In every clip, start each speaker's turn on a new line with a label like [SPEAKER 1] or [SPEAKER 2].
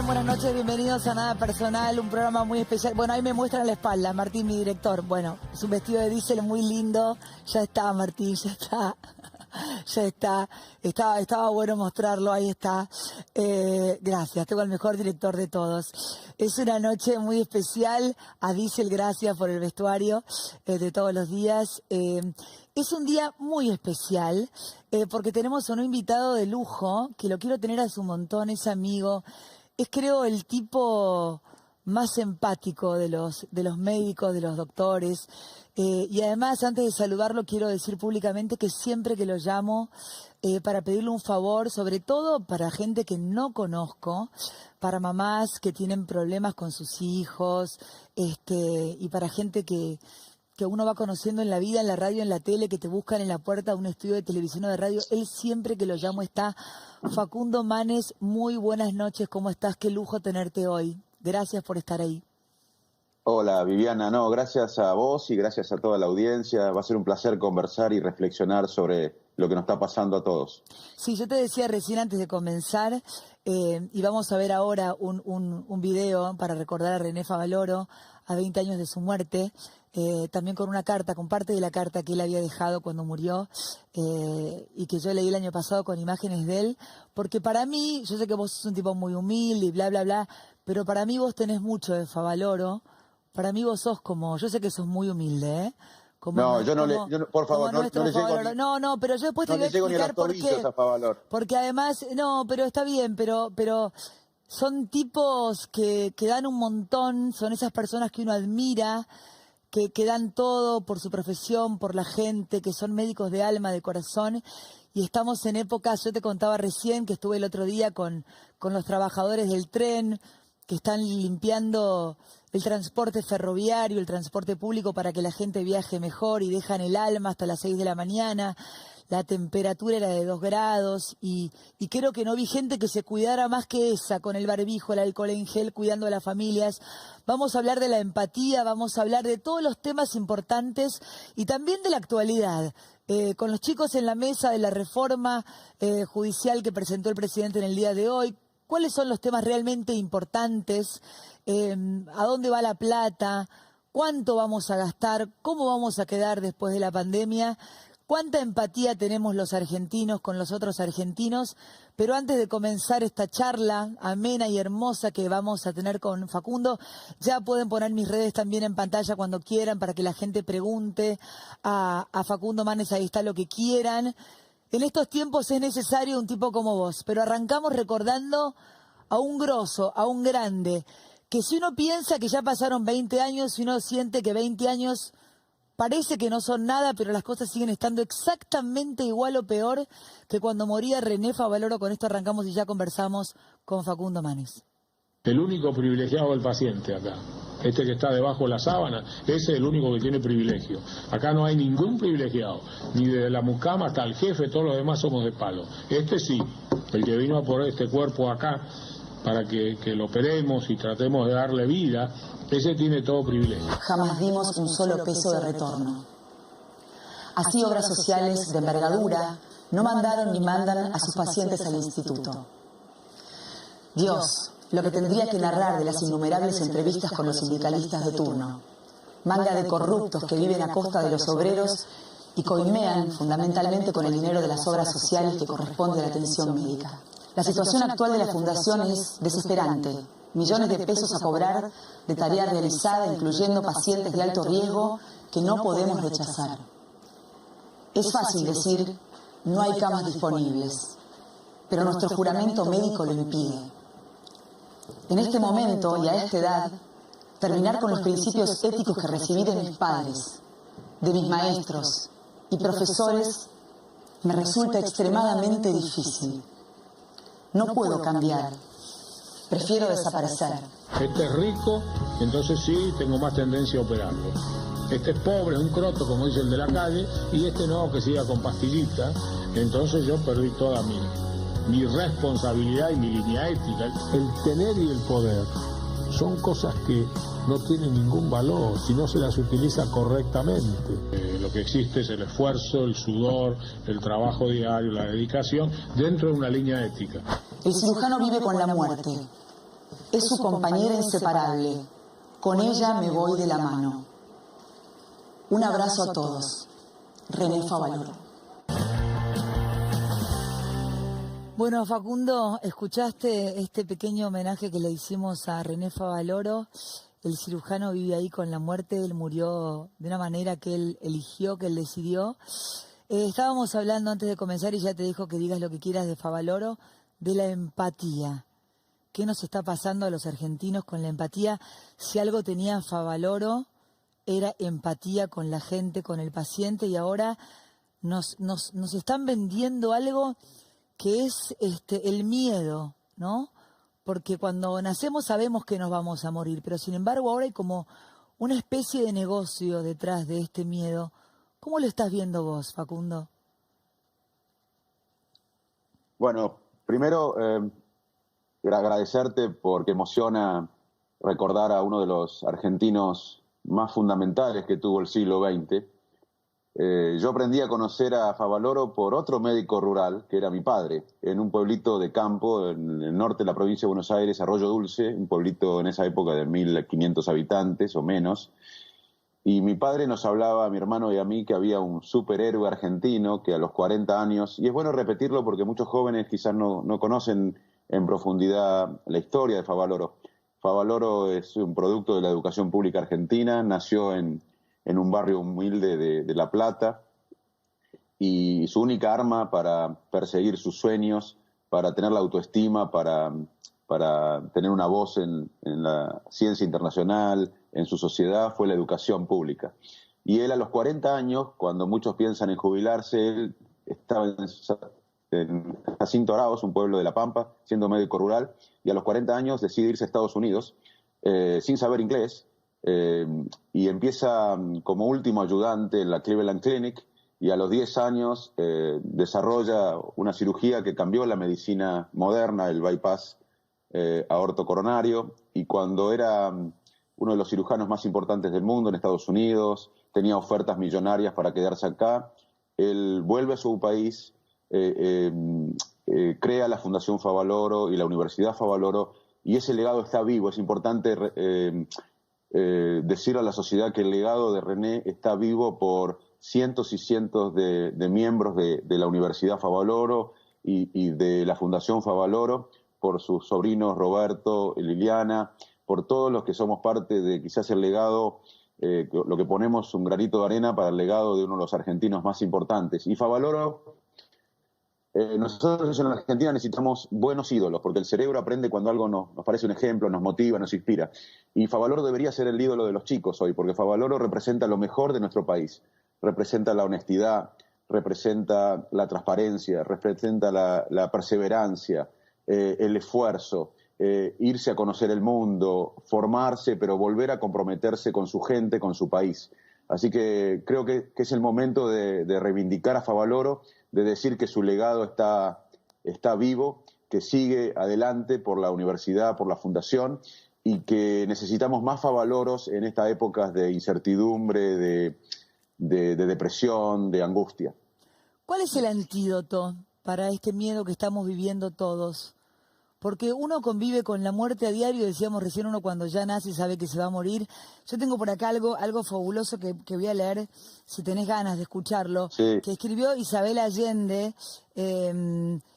[SPEAKER 1] Buenas noches, bienvenidos a Nada Personal, un programa muy especial. Bueno, ahí me muestran la espalda, Martín, mi director. Bueno, es un vestido de diésel muy lindo. Ya está, Martín, ya está. Ya está. Estaba bueno mostrarlo, ahí está. Gracias, tengo al mejor director de todos. Es una noche muy especial. A Diesel, gracias por el vestuario de todos los días. Es un día muy especial porque tenemos a un invitado de lujo, que lo quiero tener a su montón, es amigo. Es, creo, el tipo más empático de los médicos, de los doctores. Y además, antes de saludarlo, quiero decir públicamente que siempre que lo llamo para pedirle un favor, sobre todo para gente que no conozco, para mamás que tienen problemas con sus hijos, y para gente que uno va conociendo en la vida, en la radio, en la tele, que te buscan en la puerta de un estudio de televisión o de radio. Él siempre que lo llamo está. Facundo Manes, muy buenas noches, ¿cómo estás? Qué lujo tenerte hoy. Gracias por estar ahí.
[SPEAKER 2] Hola Viviana, no, gracias a vos y gracias a toda la audiencia. Va a ser un placer conversar y reflexionar sobre lo que nos está pasando a todos.
[SPEAKER 1] Sí, yo te decía recién antes de comenzar, y vamos a ver ahora un video para recordar a René Favaloro a 20 años de su muerte, también con una carta, con parte de la carta que él había dejado cuando murió, y que yo leí el año pasado con imágenes de él, porque para mí, yo sé que vos sos un tipo muy humilde y bla, bla, bla, pero para mí vos tenés mucho de Favaloro. Para mí vos sos como, yo sé que sos muy humilde, ¿eh? Como
[SPEAKER 2] no, yo no le, por favor, no le llego ni,
[SPEAKER 1] no, pero yo después te voy a explicar por qué.
[SPEAKER 2] A Favaloro.
[SPEAKER 1] Porque además, no, pero está bien, pero son tipos que dan un montón, son esas personas que uno admira, que dan todo por su profesión, por la gente, que son médicos de alma, de corazón. Y estamos en épocas, yo te contaba recién que estuve el otro día con los trabajadores del tren, que están limpiando el transporte ferroviario, el transporte público para que la gente viaje mejor y dejan el alma hasta las 6 de la mañana. La temperatura era de 2 grados y creo que no vi gente que se cuidara más que esa, con el barbijo, el alcohol en gel, cuidando a las familias. Vamos a hablar de la empatía, vamos a hablar de todos los temas importantes y también de la actualidad. Con los chicos en la mesa de la reforma judicial que presentó el presidente en el día de hoy. ¿Cuáles son los temas realmente importantes? ¿A dónde va la plata? ¿Cuánto vamos a gastar? ¿Cómo vamos a quedar después de la pandemia? ¿Cuánta empatía tenemos los argentinos con los otros argentinos? Pero antes de comenzar esta charla amena y hermosa que vamos a tener con Facundo, ya pueden poner mis redes también en pantalla cuando quieran para que la gente pregunte a Facundo Manes, ahí está lo que quieran. En estos tiempos es necesario un tipo como vos, pero arrancamos recordando a un grosso, a un grande, que si uno piensa que ya pasaron 20 años, si uno siente que 20 años parece que no son nada, pero las cosas siguen estando exactamente igual o peor que cuando moría René Favaloro. Con esto arrancamos y ya conversamos con Facundo Manes.
[SPEAKER 3] El único privilegiado es el paciente acá. Este que está debajo de la sábana, ese es el único que tiene privilegio. Acá no hay ningún privilegiado, ni desde la mucama hasta el jefe, todos los demás somos de palo. Este sí, el que vino a poner este cuerpo acá para que lo operemos y tratemos de darle vida, ese tiene todo privilegio.
[SPEAKER 4] Jamás dimos un solo peso de retorno. Así obras sociales de envergadura no mandaron ni mandan a sus pacientes al instituto. Dios, lo que tendría que narrar de las innumerables entrevistas con los sindicalistas de turno. Manga de corruptos que viven a costa de los obreros y coimean fundamentalmente con el dinero de las obras sociales que corresponde a la atención médica. La situación actual de la Fundación es desesperante. Millones de pesos a cobrar de tarea realizada, incluyendo pacientes de alto riesgo que no podemos rechazar. Es fácil decir, no hay camas disponibles, pero nuestro juramento médico lo impide. En este momento y a esta edad, terminar con los principios éticos que recibí de mis padres, de mis maestros y profesores, me resulta extremadamente difícil. No puedo cambiar. Prefiero desaparecer.
[SPEAKER 3] Este es rico, entonces sí, tengo más tendencia a operarlo. Este es pobre, un croto, como dice el de la calle, y este no, que siga con pastillita. Entonces yo perdí toda mi responsabilidad y mi línea ética. El tener y el poder son cosas que no tienen ningún valor si no se las utiliza correctamente. Lo que existe es el esfuerzo, el sudor, el trabajo diario, la dedicación, dentro de una línea ética.
[SPEAKER 4] El cirujano vive con la muerte. Es su compañera inseparable. Con ella me voy de la mano. Un abrazo a todos. René Favaloro.
[SPEAKER 1] Bueno, Facundo, escuchaste este pequeño homenaje que le hicimos a René Favaloro. El cirujano vive ahí con la muerte, él murió de una manera que él eligió, que él decidió. Estábamos hablando antes de comenzar y ya te dijo que digas lo que quieras de Favaloro, de la empatía. ¿Qué nos está pasando a los argentinos con la empatía? Si algo tenía Favaloro, era empatía con la gente, con el paciente, y ahora nos están vendiendo algo que es el miedo, ¿no? Porque cuando nacemos sabemos que nos vamos a morir, pero sin embargo ahora hay como una especie de negocio detrás de este miedo. ¿Cómo lo estás viendo vos, Facundo?
[SPEAKER 2] Bueno, primero agradecerte porque emociona recordar a uno de los argentinos más fundamentales que tuvo el siglo XX. Yo aprendí a conocer a Favaloro por otro médico rural, que era mi padre, en un pueblito de campo en el norte de la provincia de Buenos Aires, Arroyo Dulce, un pueblito en esa época de 1.500 habitantes o menos. Y mi padre nos hablaba, a mi hermano y a mí, que había un superhéroe argentino que a los 40 años, y es bueno repetirlo porque muchos jóvenes quizás no conocen en profundidad la historia de Favaloro. Favaloro es un producto de la educación pública argentina, nació en un barrio humilde de La Plata, y su única arma para perseguir sus sueños, para tener la autoestima, para tener una voz en la ciencia internacional, en su sociedad, fue la educación pública. Y él a los 40 años, cuando muchos piensan en jubilarse, él estaba en Jacinto Arauz, un pueblo de La Pampa, siendo médico rural, y a los 40 años decide irse a Estados Unidos sin saber inglés, y empieza como último ayudante en la Cleveland Clinic, y a los 10 años desarrolla una cirugía que cambió la medicina moderna, el bypass aortocoronario, y cuando era uno de los cirujanos más importantes del mundo en Estados Unidos, tenía ofertas millonarias para quedarse acá, él vuelve a su país, crea la Fundación Favaloro y la Universidad Favaloro, y ese legado está vivo. Es importante decir a la sociedad que el legado de René está vivo por cientos y cientos de miembros de la Universidad Favaloro y de la Fundación Favaloro, por sus sobrinos Roberto y Liliana, por todos los que somos parte de quizás el legado, lo que ponemos un granito de arena para el legado de uno de los argentinos más importantes. Y Favaloro, nosotros en la Argentina necesitamos buenos ídolos, porque el cerebro aprende cuando algo nos parece un ejemplo, nos motiva, nos inspira. Y Favaloro debería ser el ídolo de los chicos hoy, porque Favaloro representa lo mejor de nuestro país. Representa la honestidad, representa la transparencia, representa la perseverancia, el esfuerzo, irse a conocer el mundo, formarse, pero volver a comprometerse con su gente, con su país. Así que creo que es el momento de reivindicar a Favaloro, de decir que su legado está vivo, que sigue adelante por la universidad, por la fundación, y que necesitamos más Favaloros en estas épocas de incertidumbre, de depresión, de angustia.
[SPEAKER 1] ¿Cuál es el antídoto para este miedo que estamos viviendo todos? Porque uno convive con la muerte a diario, decíamos recién, uno cuando ya nace sabe que se va a morir. Yo tengo por acá algo fabuloso que voy a leer, si tenés ganas de escucharlo,
[SPEAKER 2] Sí.
[SPEAKER 1] que escribió Isabel Allende,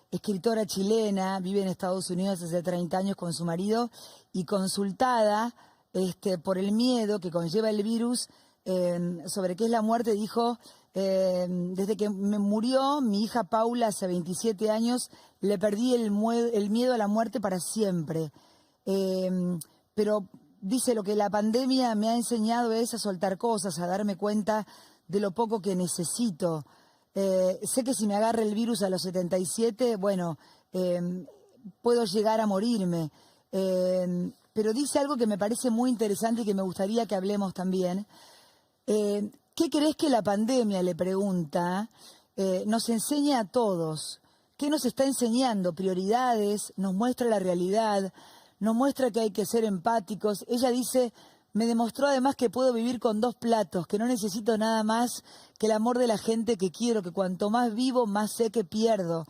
[SPEAKER 1] escritora chilena, vive en Estados Unidos hace 30 años con su marido, y consultada por el miedo que conlleva el virus sobre qué es la muerte, dijo: desde que me murió mi hija Paula hace 27 años, le perdí el miedo a la muerte para siempre. Pero dice, lo que la pandemia me ha enseñado es a soltar cosas, a darme cuenta de lo poco que necesito. Sé que si me agarra el virus a los 77, bueno, puedo llegar a morirme. Pero dice algo que me parece muy interesante y que me gustaría que hablemos también. ¿Qué crees que la pandemia, le pregunta, nos enseña a todos? ¿Qué nos está enseñando? Prioridades, nos muestra la realidad, nos muestra que hay que ser empáticos. Ella dice: me demostró además que puedo vivir con 2 platos, que no necesito nada más que el amor de la gente que quiero, que cuanto más vivo, más sé que pierdo.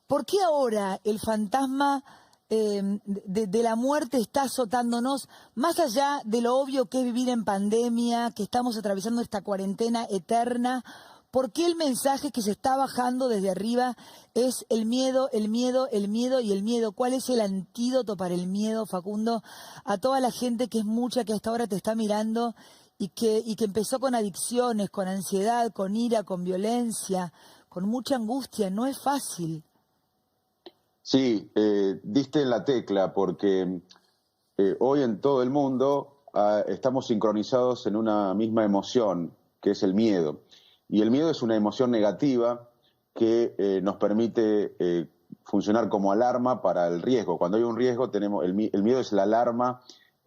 [SPEAKER 1] ¿Por qué ahora el fantasma de la muerte está azotándonos, más allá de lo obvio que es vivir en pandemia, que estamos atravesando esta cuarentena eterna? ¿Por qué el mensaje que se está bajando desde arriba es el miedo, el miedo, el miedo y el miedo? ¿Cuál es el antídoto para el miedo, Facundo? A toda la gente que es mucha, que hasta ahora te está mirando y que empezó con adicciones, con ansiedad, con ira, con violencia, con mucha angustia. No es fácil.
[SPEAKER 2] Sí, diste en la tecla porque hoy en todo el mundo estamos sincronizados en una misma emoción, que es el miedo. Y el miedo es una emoción negativa que nos permite funcionar como alarma para el riesgo. Cuando hay un riesgo, el miedo es la alarma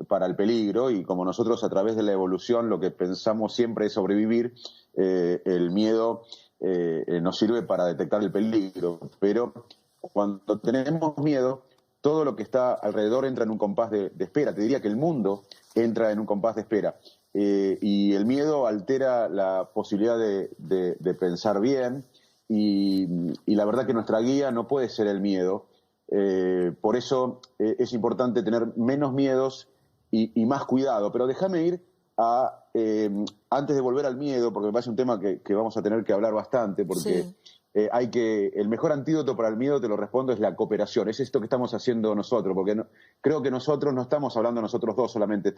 [SPEAKER 2] para el peligro, y como nosotros a través de la evolución lo que pensamos siempre es sobrevivir, el miedo nos sirve para detectar el peligro. Pero cuando tenemos miedo, todo lo que está alrededor entra en un compás de espera. Te diría que el mundo entra en un compás de espera. Y el miedo altera la posibilidad de pensar bien, y la verdad que nuestra guía no puede ser el miedo. Por eso es importante tener menos miedos y más cuidado. Pero déjame ir antes de volver al miedo, porque me parece un tema que vamos a tener que hablar bastante, porque
[SPEAKER 1] Sí.
[SPEAKER 2] el mejor antídoto para el miedo, te lo respondo, es la cooperación. Es esto que estamos haciendo nosotros, porque creo que nosotros no estamos hablando nosotros dos solamente,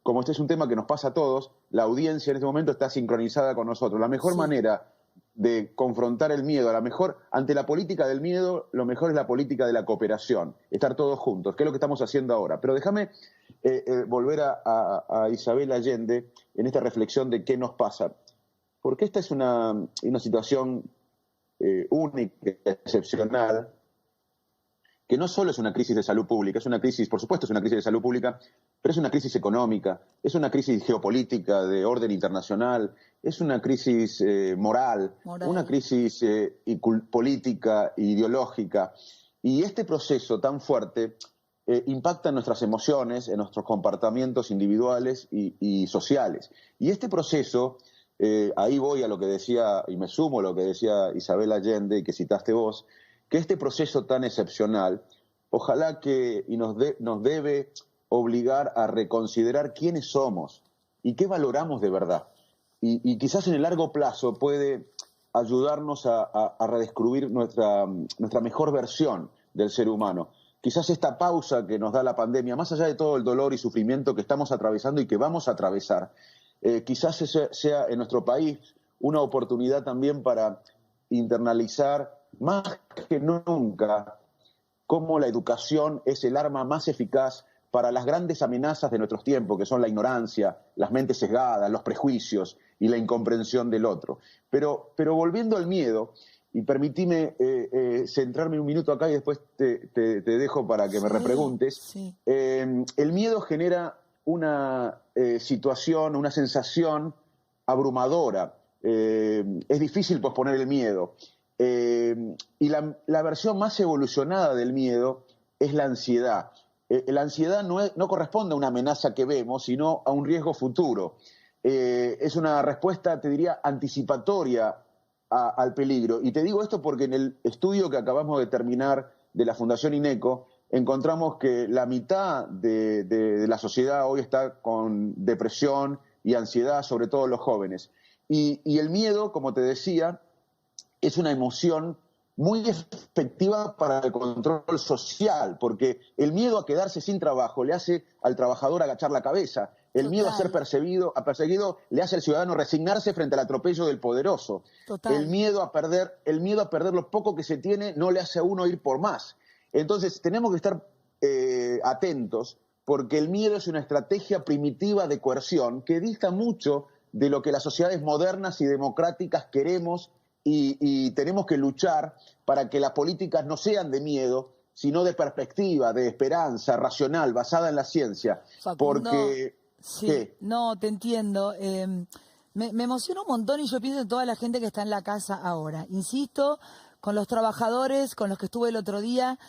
[SPEAKER 2] como este es un tema que nos pasa a todos, la audiencia en este momento está sincronizada con nosotros. La mejor manera de confrontar el miedo, ante la política del miedo, lo mejor es la política de la cooperación, estar todos juntos, que es lo que estamos haciendo ahora. Pero déjame volver a Isabel Allende en esta reflexión de qué nos pasa, porque esta es una situación única, excepcional, que no solo es una crisis de salud pública, es una crisis, por supuesto es una crisis de salud pública, pero es una crisis económica, es una crisis geopolítica de orden internacional, es una crisis moral, una crisis política, ideológica. Y este proceso tan fuerte impacta en nuestras emociones, en nuestros comportamientos individuales y sociales. Y este proceso, ahí voy a lo que decía, y me sumo a lo que decía Isabel Allende y que citaste vos, que este proceso tan excepcional, ojalá nos debe obligar a reconsiderar quiénes somos y qué valoramos de verdad. Y quizás en el largo plazo puede ayudarnos a redescubrir nuestra mejor versión del ser humano. Quizás esta pausa que nos da la pandemia, más allá de todo el dolor y sufrimiento que estamos atravesando y que vamos a atravesar, quizás sea en nuestro país una oportunidad también para internalizar más que nunca cómo la educación es el arma más eficaz para las grandes amenazas de nuestros tiempos, que son la ignorancia, las mentes sesgadas, los prejuicios y la incomprensión del otro. Pero volviendo al miedo, y permitime centrarme un minuto acá y después te dejo para que me repreguntes.
[SPEAKER 1] Sí.
[SPEAKER 2] El miedo genera una situación, una sensación abrumadora. Es difícil posponer el miedo. Y la versión más evolucionada del miedo es la ansiedad. La ansiedad no corresponde a una amenaza que vemos, sino a un riesgo futuro. Es una respuesta, te diría, anticipatoria al peligro. Y te digo esto porque en el estudio que acabamos de terminar de la Fundación INECO, encontramos que la mitad de la sociedad hoy está con depresión y ansiedad, sobre todo los jóvenes. Y el miedo, como te decía, es una emoción muy efectiva para el control social, porque el miedo a quedarse sin trabajo le hace al trabajador agachar la cabeza. El miedo a ser perseguido le hace al ciudadano resignarse frente al atropello del poderoso. El miedo a perder lo poco que se tiene no le hace a uno ir por más. Entonces tenemos que estar atentos, porque el miedo es una estrategia primitiva de coerción que dista mucho de lo que las sociedades modernas y democráticas queremos, y tenemos que luchar para que las políticas no sean de miedo, sino de perspectiva, de esperanza racional, basada en la ciencia.
[SPEAKER 1] Facundo,
[SPEAKER 2] porque
[SPEAKER 1] sí,
[SPEAKER 2] ¿qué?
[SPEAKER 1] no, te entiendo. Me emociona un montón y yo pienso en toda la gente que está en la casa ahora. Insisto, con los trabajadores con los que estuve el otro día,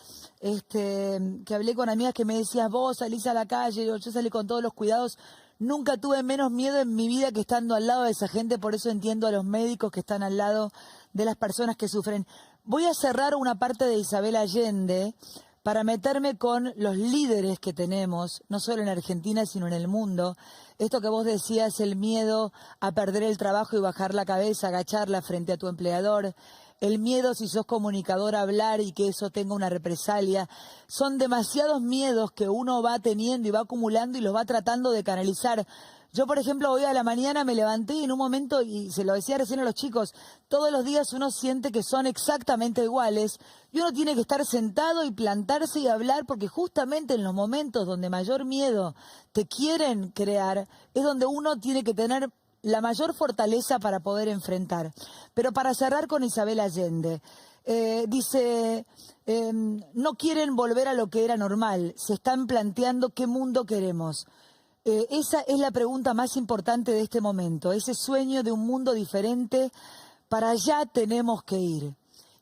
[SPEAKER 1] que hablé con amigas que me decías, vos salís a la calle, yo salí con todos los cuidados. Nunca tuve menos miedo en mi vida que estando al lado de esa gente, por eso entiendo a los médicos que están al lado de las personas que sufren. Voy a cerrar una parte de Isabel Allende para meterme con los líderes que tenemos, no solo en Argentina, sino en el mundo. Esto que vos decías, el miedo a perder el trabajo y bajar la cabeza, agacharla frente a tu empleador, el miedo si sos comunicador a hablar y que eso tenga una represalia. Son demasiados miedos que uno va teniendo y va acumulando y los va tratando de canalizar. Yo, por ejemplo, hoy a la mañana me levanté y en un momento, y se lo decía recién a los chicos, todos los días uno siente que son exactamente iguales y uno tiene que estar sentado y plantarse y hablar porque justamente en los momentos donde mayor miedo te quieren crear es donde uno tiene que tener la mayor fortaleza para poder enfrentar. Pero para cerrar con Isabel Allende, dice, no quieren volver a lo que era normal, se están planteando qué mundo queremos. Esa es la pregunta más importante de este momento, ese sueño de un mundo diferente, para allá tenemos que ir.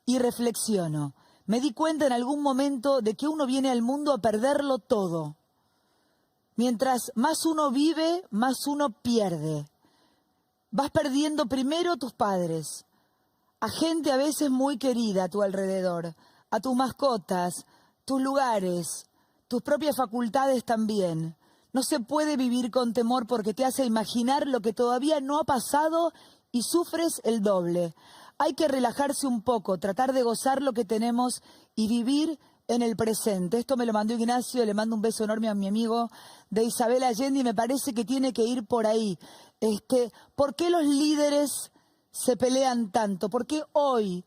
[SPEAKER 1] Y reflexiono, me di cuenta en algún momento de que uno viene al mundo a perderlo todo. Mientras más uno vive, más uno pierde. Vas perdiendo primero tus padres, a gente a veces muy querida a tu alrededor, a tus mascotas, tus lugares, tus propias facultades también. No se puede vivir con temor porque te hace imaginar lo que todavía no ha pasado y sufres el doble. Hay que relajarse un poco, tratar de gozar lo que tenemos y vivir en el presente. Esto me lo mandó Ignacio, le mando un beso enorme a mi amigo de Isabel Allende y me parece que tiene que ir por ahí. ¿Por qué los líderes se pelean tanto? ¿Por qué hoy?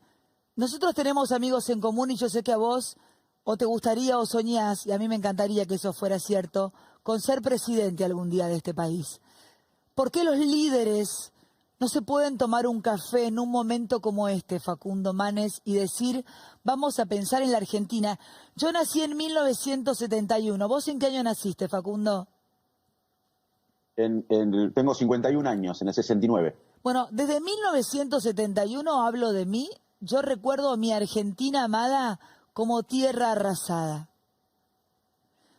[SPEAKER 1] Nosotros tenemos amigos en común y yo sé que a vos o te gustaría o soñás, y a mí me encantaría que eso fuera cierto, con ser presidente algún día de este país. ¿Por qué los líderes no se pueden tomar un café en un momento como este, Facundo Manes, y decir, vamos a pensar en la Argentina? Yo nací en 1971. ¿Vos en qué año naciste, Facundo?
[SPEAKER 2] Tengo 51 años, en el 69.
[SPEAKER 1] Bueno, desde 1971 hablo de mí. Yo recuerdo a mi Argentina amada como tierra arrasada.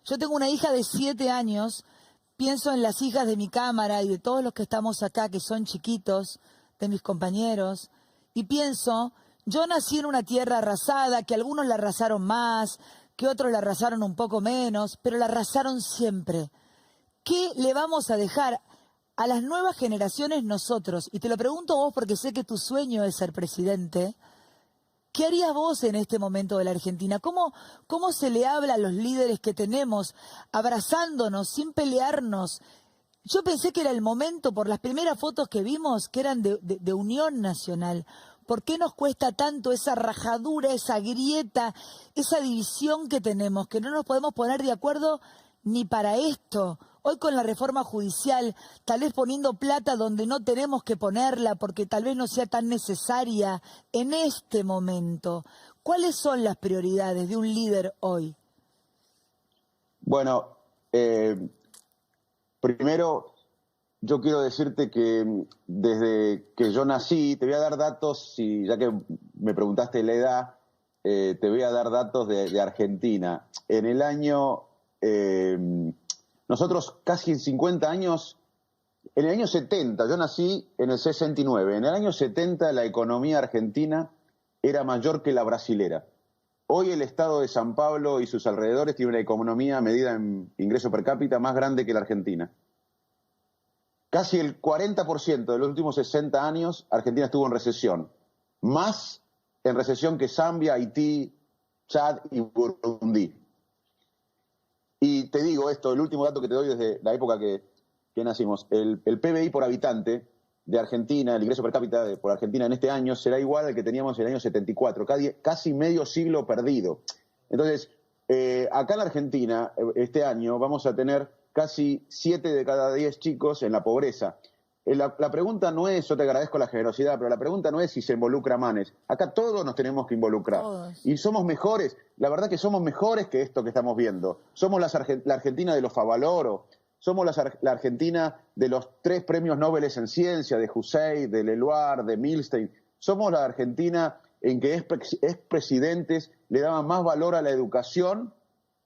[SPEAKER 1] Yo tengo una hija de 7 años, pienso en las hijas de mi cámara y de todos los que estamos acá, que son chiquitos, de mis compañeros, y pienso, yo nací en una tierra arrasada, que algunos la arrasaron más, que otros la arrasaron un poco menos, pero la arrasaron siempre. ¿Qué le vamos a dejar a las nuevas generaciones nosotros? Y te lo pregunto a vos porque sé que tu sueño es ser presidente. ¿Qué harías vos en este momento de la Argentina? ¿Cómo se le habla a los líderes que tenemos, abrazándonos, sin pelearnos? Yo pensé que era el momento, por las primeras fotos que vimos, que eran de unión nacional. ¿Por qué nos cuesta tanto esa rajadura, esa grieta, esa división que tenemos, que no nos podemos poner de acuerdo ni para esto? Hoy con la reforma judicial, tal vez poniendo plata donde no tenemos que ponerla porque tal vez no sea tan necesaria en este momento. ¿Cuáles son las prioridades de un líder hoy?
[SPEAKER 2] Bueno, primero yo quiero decirte que desde que yo nací, te voy a dar datos, y ya que me preguntaste la edad, te voy a dar datos de Argentina. En el año... nosotros casi en 50 años, en el año 70, yo nací en el 69, en el año 70 la economía argentina era mayor que la brasilera. Hoy el estado de San Pablo y sus alrededores tiene una economía medida en ingreso per cápita más grande que la Argentina. Casi el 40% de los últimos 60 años Argentina estuvo en recesión, más en recesión que Zambia, Haití, Chad y Burundi. Y te digo esto, el último dato que te doy desde la época que nacimos, el PBI por habitante de Argentina, el ingreso per cápita por Argentina en este año será igual al que teníamos en el año 74, casi medio siglo perdido. Entonces, acá en la Argentina, este año, vamos a tener casi 7 de cada 10 chicos en la pobreza. La pregunta no es, yo te agradezco la generosidad, pero la pregunta no es si se involucra Manes. Acá todos nos tenemos que involucrar. Todos. Y somos mejores, la verdad que somos mejores que esto que estamos viendo. Somos la Argentina de los Favaloro, somos la Argentina de los 3 premios Nobel en ciencia, de Hussein, de Leloir, de Milstein. Somos la Argentina en que expresidentes le daban más valor a la educación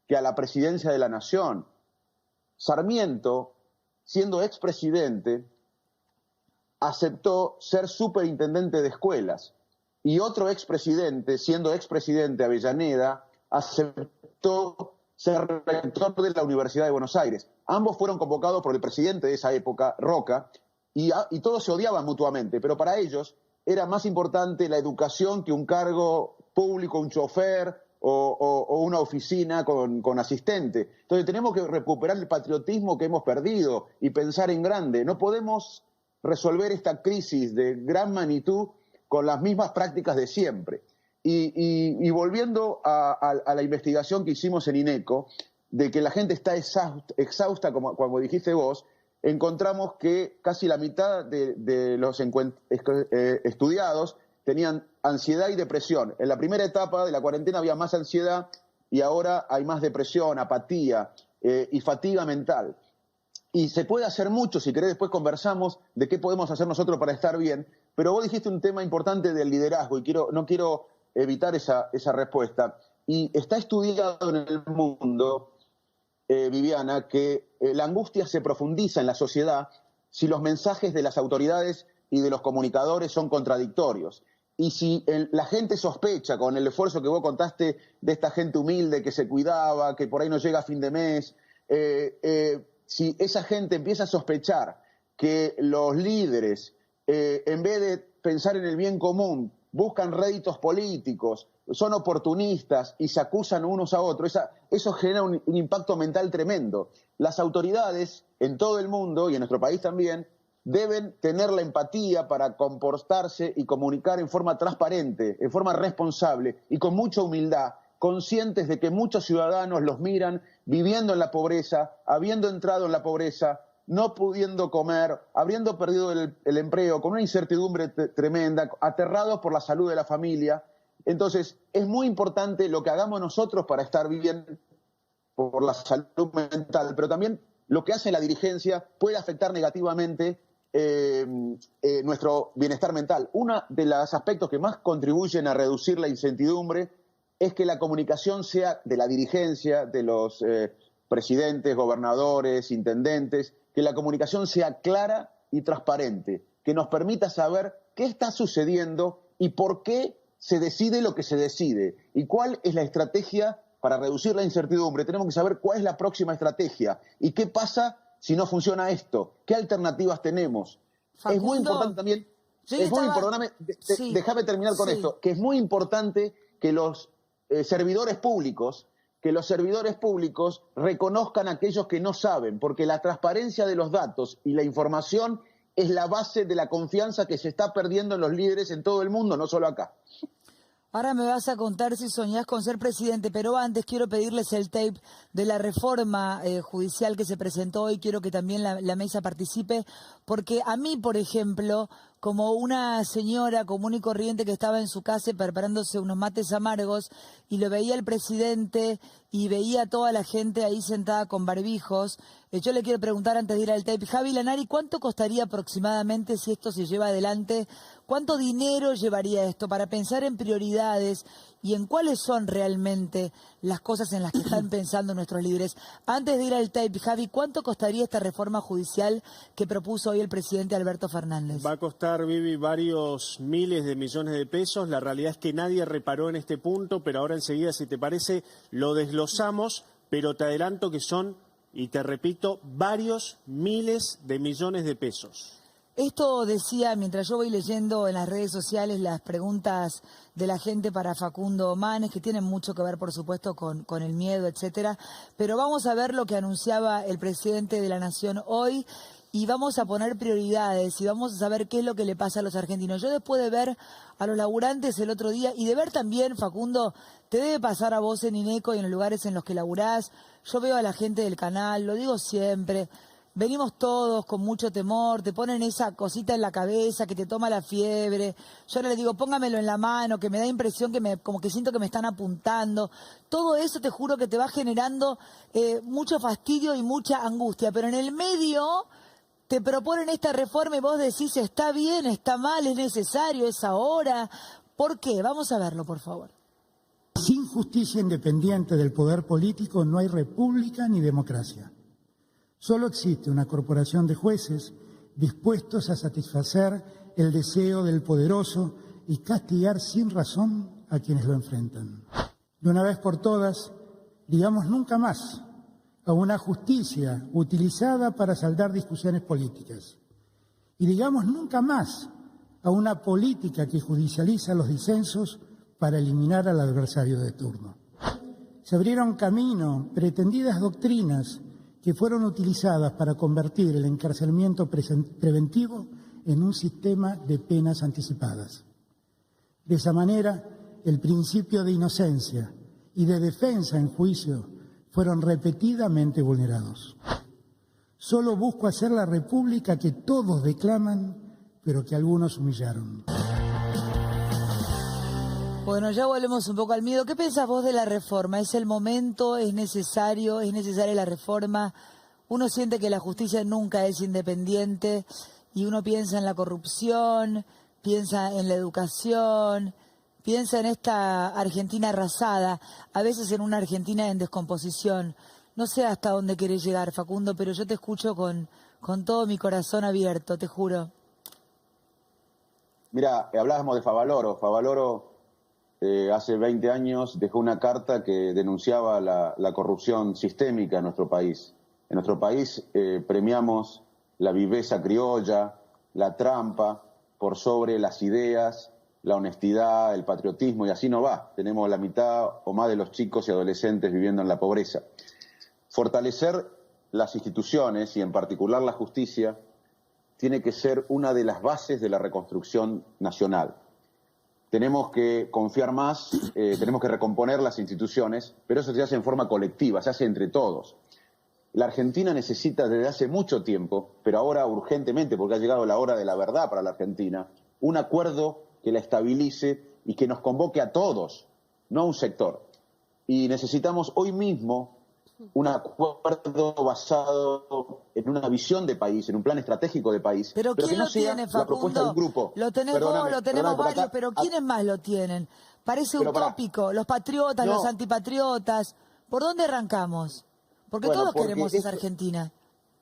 [SPEAKER 2] que a la presidencia de la nación. Sarmiento, siendo expresidente, aceptó ser superintendente de escuelas, y otro expresidente, siendo expresidente Avellaneda, aceptó aceptó ser rector de la Universidad de Buenos Aires. Ambos fueron convocados por el presidente de esa época, Roca, y todos se odiaban mutuamente, pero para ellos era más importante la educación que un cargo público, un chofer o una oficina con asistente. Entonces tenemos que recuperar el patriotismo que hemos perdido y pensar en grande. No podemos resolver esta crisis de gran magnitud con las mismas prácticas de siempre. Y volviendo a la investigación que hicimos en INECO, de que la gente está exhausta como dijiste vos, encontramos que casi la mitad de los estudiados tenían ansiedad y depresión. En la primera etapa de la cuarentena había más ansiedad y ahora hay más depresión, apatía y fatiga mental. Y se puede hacer mucho, si querés después conversamos de qué podemos hacer nosotros para estar bien, pero vos dijiste un tema importante del liderazgo y no quiero evitar esa respuesta. Y está estudiado en el mundo, Viviana, que la angustia se profundiza en la sociedad si los mensajes de las autoridades y de los comunicadores son contradictorios. Y si la gente sospecha, con el esfuerzo que vos contaste de esta gente humilde que se cuidaba, que por ahí no llega a fin de mes, si esa gente empieza a sospechar que los líderes, en vez de pensar en el bien común, buscan réditos políticos, son oportunistas y se acusan unos a otros, eso genera un impacto mental tremendo. Las autoridades en todo el mundo y en nuestro país también deben tener la empatía para comportarse y comunicar en forma transparente, en forma responsable y con mucha humildad, conscientes de que muchos ciudadanos los miran viviendo en la pobreza, habiendo entrado en la pobreza, no pudiendo comer, habiendo perdido el empleo, con una incertidumbre tremenda, aterrados por la salud de la familia. Entonces, es muy importante lo que hagamos nosotros para estar bien por la salud mental, pero también lo que hace la dirigencia puede afectar negativamente nuestro bienestar mental. Uno de los aspectos que más contribuyen a reducir la incertidumbre es que la comunicación sea de la dirigencia, de los presidentes, gobernadores, intendentes, que la comunicación sea clara y transparente, que nos permita saber qué está sucediendo y por qué se decide lo que se decide y cuál es la estrategia para reducir la incertidumbre. Tenemos que saber cuál es la próxima estrategia y qué pasa si no funciona esto, qué alternativas tenemos.
[SPEAKER 1] Facundo,
[SPEAKER 2] es muy importante también, déjame terminar con esto, que es muy importante que los servidores públicos reconozcan a aquellos que no saben, porque la transparencia de los datos y la información es la base de la confianza que se está perdiendo en los líderes en todo el mundo, no solo acá.
[SPEAKER 1] Ahora me vas a contar si soñás con ser presidente, pero antes quiero pedirles el tape de la reforma judicial que se presentó hoy. Quiero que también la mesa participe, porque a mí, por ejemplo, como una señora común y corriente que estaba en su casa preparándose unos mates amargos y lo veía el presidente y veía a toda la gente ahí sentada con barbijos, yo le quiero preguntar antes de ir al tape, Javi Lanari, ¿cuánto costaría aproximadamente si esto se lleva adelante? ¿Cuánto dinero llevaría esto para pensar en prioridades y en cuáles son realmente las cosas en las que están pensando nuestros líderes? Antes de ir al tape, Javi, ¿cuánto costaría esta reforma judicial que propuso hoy el presidente Alberto Fernández?
[SPEAKER 5] Va a costar, Vivi, varios miles de millones de pesos. La realidad es que nadie reparó en este punto, pero ahora enseguida, si te parece, lo desglosamos, pero te adelanto que son, y te repito, varios miles de millones de pesos.
[SPEAKER 1] Esto decía, mientras yo voy leyendo en las redes sociales las preguntas de la gente para Facundo Manes, que tienen mucho que ver, por supuesto, con el miedo, etcétera. Pero vamos a ver lo que anunciaba el presidente de la Nación hoy y vamos a poner prioridades y vamos a saber qué es lo que le pasa a los argentinos. Yo después de ver a los laburantes el otro día y de ver también, Facundo, te debe pasar a vos en INECO y en los lugares en los que laburás. Yo veo a la gente del canal, lo digo siempre. Venimos todos con mucho temor, te ponen esa cosita en la cabeza que te toma la fiebre. Yo ahora le digo, póngamelo en la mano, que me da impresión que como que siento que me están apuntando. Todo eso te juro que te va generando mucho fastidio y mucha angustia. Pero en el medio te proponen esta reforma y vos decís, está bien, está mal, es necesario, es ahora. ¿Por qué? Vamos a verlo, por favor.
[SPEAKER 6] Sin justicia independiente del poder político no hay república ni democracia. Solo existe una corporación de jueces dispuestos a satisfacer el deseo del poderoso y castigar sin razón a quienes lo enfrentan. De una vez por todas, Digamos nunca más a una justicia utilizada para saldar discusiones políticas. Y digamos nunca más a una política que judicializa los disensos para eliminar al adversario de turno. Se abrieron camino pretendidas doctrinas que fueron utilizadas para convertir el encarcelamiento preventivo en un sistema de penas anticipadas. De esa manera, el principio de inocencia y de defensa en juicio fueron repetidamente vulnerados. Solo busco hacer la república que todos declaman, pero que algunos humillaron.
[SPEAKER 1] Bueno, ya volvemos un poco al miedo. ¿Qué pensás vos de la reforma? ¿Es el momento? ¿Es necesario? ¿Es necesaria la reforma? Uno siente que la justicia nunca es independiente y uno piensa en la corrupción, piensa en la educación, piensa en esta Argentina arrasada, a veces en una Argentina en descomposición. No sé hasta dónde querés llegar, Facundo, pero yo te escucho con todo mi corazón abierto, te juro.
[SPEAKER 2] Mira, hablábamos de Favaloro. Favaloro hace 20 años dejó una carta que denunciaba la corrupción sistémica en nuestro país. En nuestro país premiamos la viveza criolla, la trampa, por sobre las ideas, la honestidad, el patriotismo, y así no va. Tenemos la mitad o más de los chicos y adolescentes viviendo en la pobreza. Fortalecer las instituciones, y en particular la justicia, tiene que ser una de las bases de la reconstrucción nacional. Tenemos que confiar más, tenemos que recomponer las instituciones, pero eso se hace en forma colectiva, se hace entre todos. La Argentina necesita desde hace mucho tiempo, pero ahora urgentemente, porque ha llegado la hora de la verdad para la Argentina, un acuerdo que la estabilice y que nos convoque a todos, no a un sector. Y necesitamos hoy mismo un acuerdo basado en una visión de país, en un plan estratégico de país.
[SPEAKER 1] Pero ¿quién
[SPEAKER 2] que no
[SPEAKER 1] lo
[SPEAKER 2] sea
[SPEAKER 1] tiene,
[SPEAKER 2] la propuesta de
[SPEAKER 1] Facundo?
[SPEAKER 2] un grupo.
[SPEAKER 1] Lo tenés vos, lo tenemos varios, pero ¿quiénes más lo tienen? Parece utópico. Los patriotas, los antipatriotas. ¿Por dónde arrancamos? Porque todos queremos esa Argentina.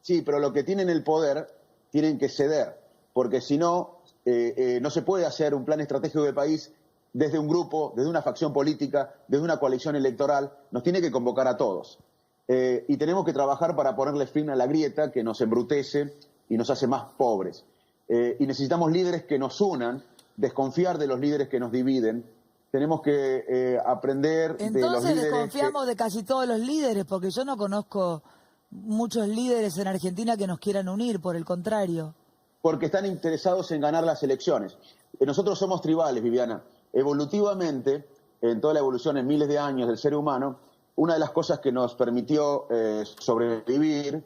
[SPEAKER 2] Sí, pero los que tienen el poder tienen que ceder, porque si no, no se puede hacer un plan estratégico de país desde un grupo, desde una facción política, desde una coalición electoral. Nos tiene que convocar a todos. Y tenemos que trabajar para ponerle fin a la grieta que nos embrutece y nos hace más pobres. Y necesitamos líderes que nos unan, desconfiar de los líderes que nos dividen. Tenemos que aprender de los líderes.
[SPEAKER 1] Entonces desconfiamos de casi todos los líderes, porque yo no conozco muchos líderes en Argentina que nos quieran unir, por el contrario.
[SPEAKER 2] Porque están interesados en ganar las elecciones. Nosotros somos tribales, Viviana. Evolutivamente, en toda la evolución, en miles de años del ser humano, una de las cosas que nos permitió sobrevivir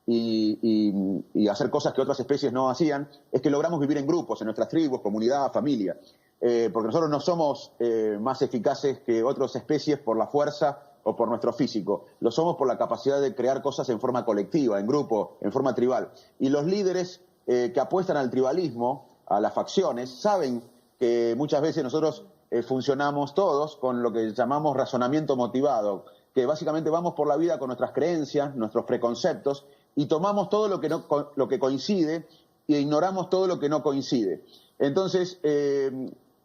[SPEAKER 2] y hacer cosas que otras especies no hacían es que logramos vivir en grupos, en nuestras tribus, comunidad, familia. Porque nosotros no somos más eficaces que otras especies por la fuerza o por nuestro físico. Lo somos por la capacidad de crear cosas en forma colectiva, en grupo, en forma tribal. Y los líderes que apuestan al tribalismo, a las facciones, saben que muchas veces nosotros funcionamos todos con lo que llamamos razonamiento motivado, que básicamente vamos por la vida con nuestras creencias, nuestros preconceptos, y tomamos todo lo que coincide e ignoramos todo lo que no coincide. Entonces,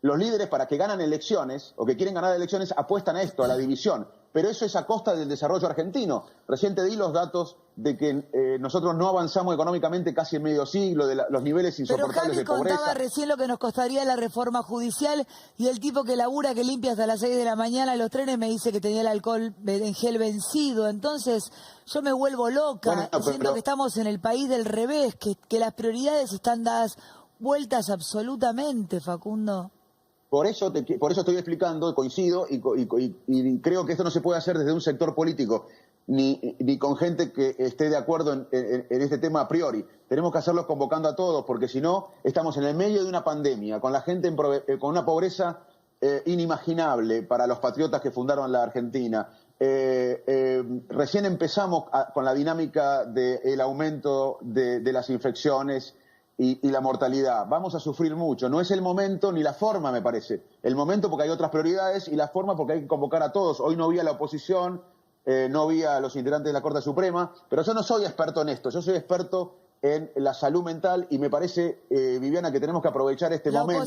[SPEAKER 2] los líderes, para que ganan elecciones, o que quieren ganar elecciones, apuestan a esto, a la división. Pero eso es a costa del desarrollo argentino. Recién te di los datos de que nosotros no avanzamos económicamente casi en medio siglo, de los niveles insoportables de pobreza.
[SPEAKER 1] Pero Javi contaba recién lo que nos costaría la reforma judicial, y el tipo que labura, que limpia hasta las 6 de la mañana los trenes, me dice que tenía el alcohol en gel vencido. Entonces yo me vuelvo loca, siento que estamos en el país del revés, que las prioridades están dadas vueltas absolutamente, Facundo.
[SPEAKER 2] Por eso estoy explicando, coincido, y creo que esto no se puede hacer desde un sector político, ni con gente que esté de acuerdo en este tema a priori. Tenemos que hacerlo convocando a todos, porque si no, estamos en el medio de una pandemia, con la gente con una pobreza inimaginable para los patriotas que fundaron la Argentina. Recién empezamos con la dinámica del aumento de las infecciones y la mortalidad. Vamos a sufrir mucho. No es el momento ni la forma, me parece. El momento porque hay otras prioridades, y la forma porque hay que convocar a todos. Hoy no vi a la oposición, no vi a los integrantes de la Corte Suprema, pero yo no soy experto en esto. Yo soy experto en la salud mental y me parece, Viviana, que tenemos que aprovechar este momento.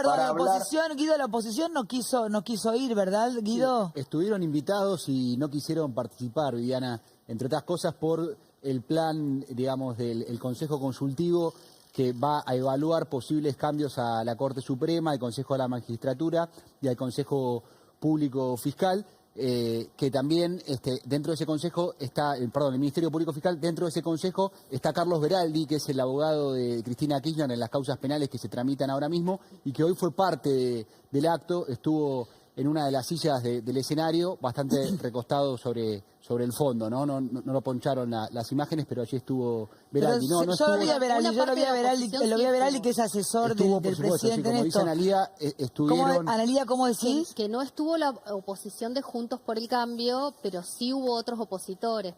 [SPEAKER 1] La oposición, Guido, la oposición no quiso ir, ¿verdad, Guido?
[SPEAKER 7] Sí, estuvieron invitados y no quisieron participar, Viviana, entre otras cosas por el plan, digamos, del Consejo Consultivo que va a evaluar posibles cambios a la Corte Suprema, al Consejo de la Magistratura y al Consejo Público Fiscal. Que también dentro de ese consejo está, el Ministerio Público Fiscal, dentro de ese consejo está Carlos Beraldi, que es el abogado de Cristina Kirchner en las causas penales que se tramitan ahora mismo y que hoy fue parte del acto, estuvo en una de las sillas del escenario, bastante recostado sobre el fondo, ¿no? No lo poncharon las imágenes, pero allí estuvo Beraldi. Yo lo vi a Beraldi,
[SPEAKER 1] que es asesor
[SPEAKER 7] estuvo,
[SPEAKER 1] del
[SPEAKER 7] por supuesto,
[SPEAKER 1] presidente
[SPEAKER 7] sí, como dice Analía, estuvieron...
[SPEAKER 1] Analía, ¿cómo decís?
[SPEAKER 8] Que no estuvo la oposición de Juntos por el Cambio, pero sí hubo otros opositores,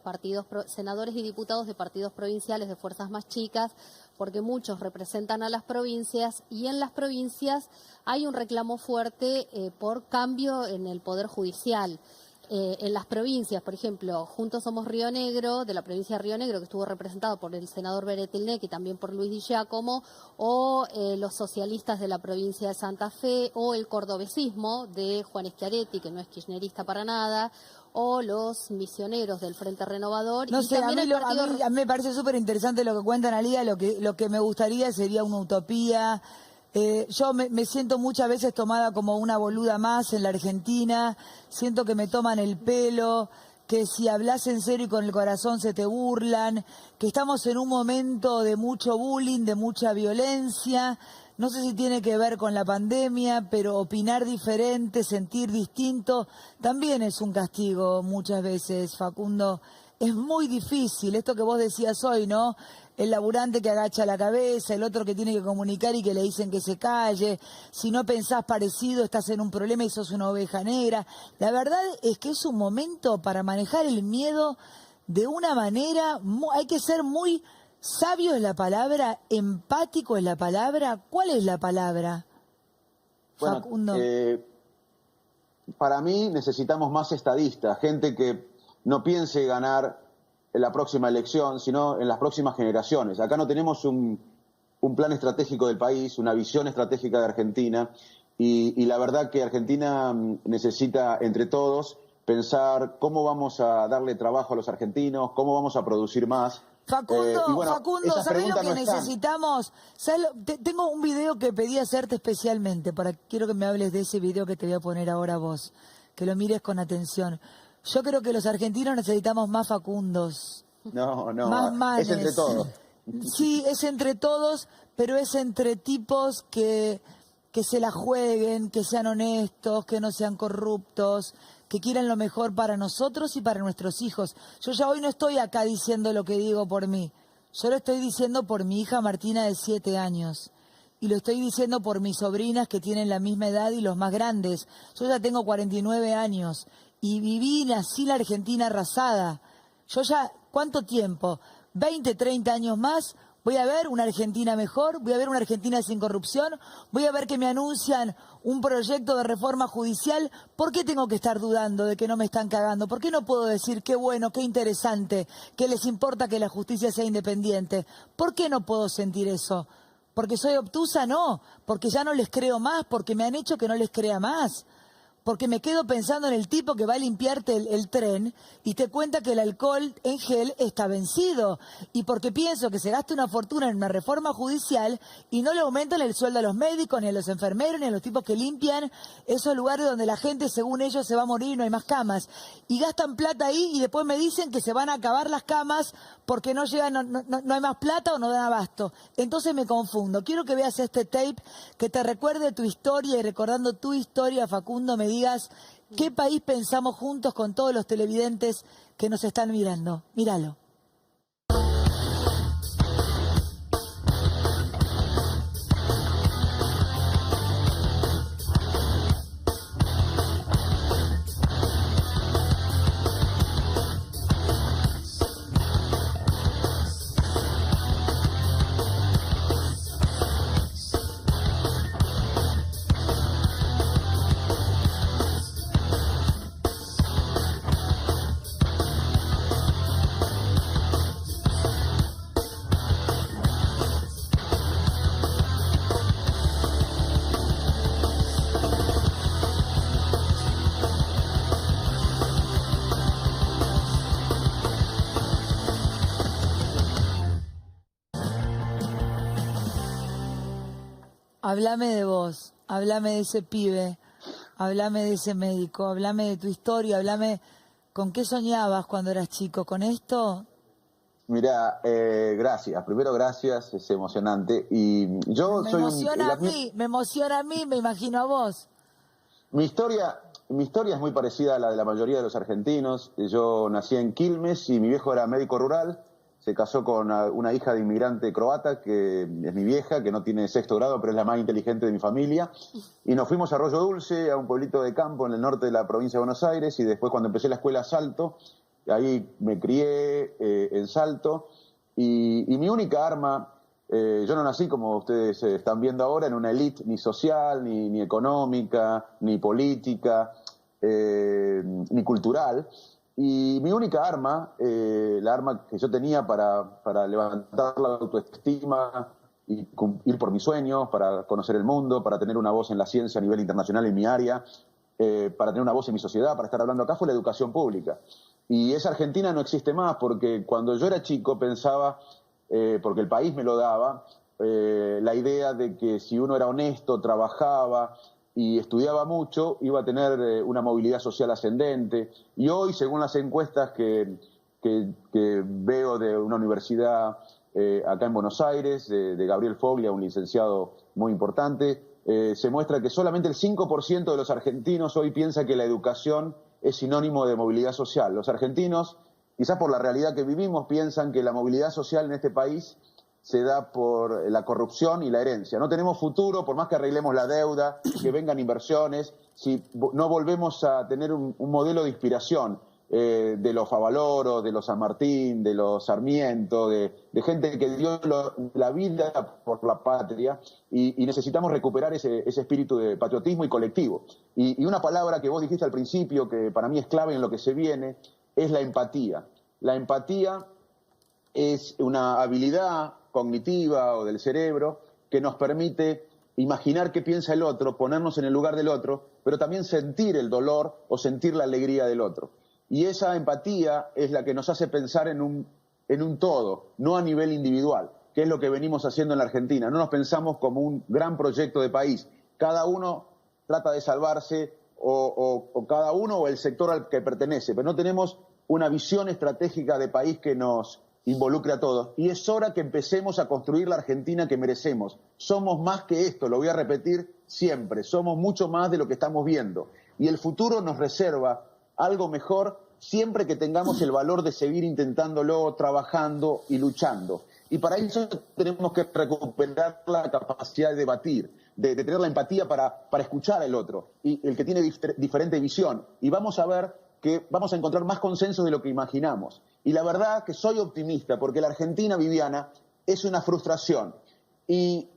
[SPEAKER 8] senadores y diputados de partidos provinciales de fuerzas más chicas, porque muchos representan a las provincias y en las provincias hay un reclamo fuerte por cambio en el Poder Judicial. En las provincias, por ejemplo, Juntos Somos Río Negro, de la provincia de Río Negro, que estuvo representado por el senador Beretilnec y también por Luis Di Giacomo, o los socialistas de la provincia de Santa Fe, o el cordobesismo de Juan Schiaretti, que no es kirchnerista para nada, o los misioneros del Frente Renovador.
[SPEAKER 1] No
[SPEAKER 8] y
[SPEAKER 1] sé,
[SPEAKER 8] también
[SPEAKER 1] a mí me parece súper interesante lo que cuenta Analía, lo que me gustaría sería una utopía. Yo me siento muchas veces tomada como una boluda más en la Argentina, siento que me toman el pelo, que si hablas en serio y con el corazón se te burlan, que estamos en un momento de mucho bullying, de mucha violencia. No sé si tiene que ver con la pandemia, pero opinar diferente, sentir distinto, también es un castigo muchas veces, Facundo. Es muy difícil, esto que vos decías hoy, ¿no? El laburante que agacha la cabeza, el otro que tiene que comunicar y que le dicen que se calle. Si no pensás parecido, estás en un problema y sos una oveja negra. La verdad es que es un momento para manejar el miedo de una manera... Hay que ser muy sabio, es la palabra, empático es la palabra. ¿Cuál es la palabra,
[SPEAKER 2] bueno,
[SPEAKER 1] Facundo?
[SPEAKER 2] Para mí necesitamos más estadistas, gente que no piense ganar en la próxima elección, sino en las próximas generaciones. Acá no tenemos un plan estratégico del país, una visión estratégica de Argentina, y la verdad que Argentina necesita, entre todos, pensar cómo vamos a darle trabajo a los argentinos, cómo vamos a producir más.
[SPEAKER 1] Facundo, ¿sabés lo que necesitamos? Tengo un video que pedí hacerte especialmente, quiero que me hables de ese video que te voy a poner ahora vos, que lo mires con atención. Yo creo que los argentinos necesitamos más Facundos.
[SPEAKER 2] No,
[SPEAKER 1] más Manes.
[SPEAKER 2] Es entre todos.
[SPEAKER 1] Sí, es entre todos, pero es entre tipos que se la jueguen, que sean honestos, que no sean corruptos, que quieran lo mejor para nosotros y para nuestros hijos. Yo ya hoy no estoy acá diciendo lo que digo por mí. Yo lo estoy diciendo por mi hija Martina de 7 años. Y lo estoy diciendo por mis sobrinas que tienen la misma edad y los más grandes. Yo ya tengo 49 años. Y viví y nací en la Argentina arrasada. Yo ya, ¿cuánto tiempo? 20, 30 años más, voy a ver una Argentina mejor, voy a ver una Argentina sin corrupción, voy a ver que me anuncian un proyecto de reforma judicial. ¿Por qué tengo que estar dudando de que no me están cagando? ¿Por qué no puedo decir qué bueno, qué interesante, que les importa que la justicia sea independiente? ¿Por qué no puedo sentir eso? ¿Porque soy obtusa? No. ¿Porque ya no les creo más? ¿Porque me han hecho que no les crea más? Porque me quedo pensando en el tipo que va a limpiarte el tren y te cuenta que el alcohol en gel está vencido. Y porque pienso que se gasta una fortuna en una reforma judicial y no le aumentan el sueldo a los médicos, ni a los enfermeros, ni a los tipos que limpian esos lugares donde la gente, según ellos, se va a morir y no hay más camas. Y gastan plata ahí y después me dicen que se van a acabar las camas porque no hay más plata o no dan abasto. Entonces me confundo. Quiero que veas este tape que te recuerde tu historia y recordando tu historia, Facundo, me digas qué país pensamos juntos con todos los televidentes que nos están mirando. Míralo. Háblame de vos, háblame de ese pibe, háblame de ese médico, háblame de tu historia, háblame con qué soñabas cuando eras chico. ¿Con esto?
[SPEAKER 2] Mirá, gracias. Primero, gracias, es emocionante. Y yo
[SPEAKER 1] Me
[SPEAKER 2] soy
[SPEAKER 1] emociona a mí, me emociona a mí, me imagino a vos.
[SPEAKER 2] Mi historia es muy parecida a la de la mayoría de los argentinos. Yo nací en Quilmes y mi viejo era médico rural. Se casó con una hija de inmigrante croata, que es mi vieja, que no tiene 6º grado, pero es la más inteligente de mi familia. Y nos fuimos a Arroyo Dulce, a un pueblito de campo en el norte de la provincia de Buenos Aires. Y después, cuando empecé la escuela, Salto. Ahí me crié en Salto. Y mi única arma... yo no nací, como ustedes están viendo ahora, en una élite ni social, ni económica, ni política, ni cultural. Y mi única arma, la arma que yo tenía para levantar la autoestima y ir por mis sueños, para conocer el mundo, para tener una voz en la ciencia a nivel internacional en mi área, para tener una voz en mi sociedad, para estar hablando acá, fue la educación pública. Y esa Argentina no existe más, porque cuando yo era chico pensaba... porque el país me lo daba, la idea de que si uno era honesto, trabajaba y estudiaba mucho, iba a tener una movilidad social ascendente. Y hoy, según las encuestas que veo de una universidad acá en Buenos Aires, de Gabriel Foglia, un licenciado muy importante, se muestra que solamente el 5% de los argentinos hoy piensa que la educación es sinónimo de movilidad social. Los argentinos, quizás por la realidad que vivimos, piensan que la movilidad social en este país se da por la corrupción y la herencia. No tenemos futuro, por más que arreglemos la deuda, que vengan inversiones, si no volvemos a tener un modelo de inspiración de los Favaloro, de los San Martín, de los Sarmiento, de gente que dio la vida por la patria, y necesitamos recuperar ese espíritu de patriotismo y colectivo. Y una palabra que vos dijiste al principio, que para mí es clave en lo que se viene, es la empatía. La empatía es una habilidad cognitiva o del cerebro que nos permite imaginar qué piensa el otro, ponernos en el lugar del otro, pero también sentir el dolor o sentir la alegría del otro. Y esa empatía es la que nos hace pensar en un todo, no a nivel individual, que es lo que venimos haciendo en la Argentina. No nos pensamos como un gran proyecto de país. Cada uno trata de salvarse o cada uno o el sector al que pertenece, pero no tenemos una visión estratégica de país que nos involucre a todos. Y es hora que empecemos a construir la Argentina que merecemos. Somos más que esto, lo voy a repetir siempre, somos mucho más de lo que estamos viendo. Y el futuro nos reserva algo mejor siempre que tengamos el valor de seguir intentándolo, trabajando y luchando. Y para eso tenemos que recuperar la capacidad de debatir, de tener la empatía para escuchar al otro, y el que tiene diferente visión. Y vamos a ver que vamos a encontrar más consensos de lo que imaginamos. Y la verdad que soy optimista, porque la Argentina, Viviana, es una frustración. Y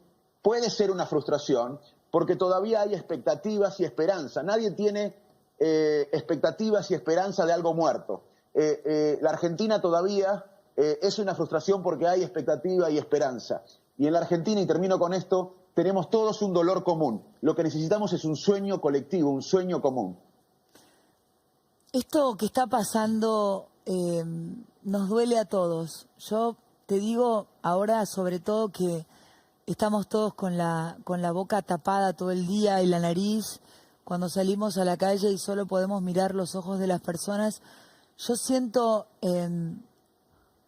[SPEAKER 2] puede ser una frustración porque todavía hay expectativas y esperanza. Nadie tiene expectativas y esperanza de algo muerto. La Argentina todavía es una frustración porque hay expectativa y esperanza. Y en la Argentina, y termino con esto, tenemos todos un dolor común. Lo que necesitamos es un sueño colectivo, un sueño común.
[SPEAKER 1] Esto que está pasando nos duele a todos. Yo te digo ahora sobre todo que estamos todos con la boca tapada todo el día y la nariz. Cuando salimos a la calle y solo podemos mirar los ojos de las personas, yo siento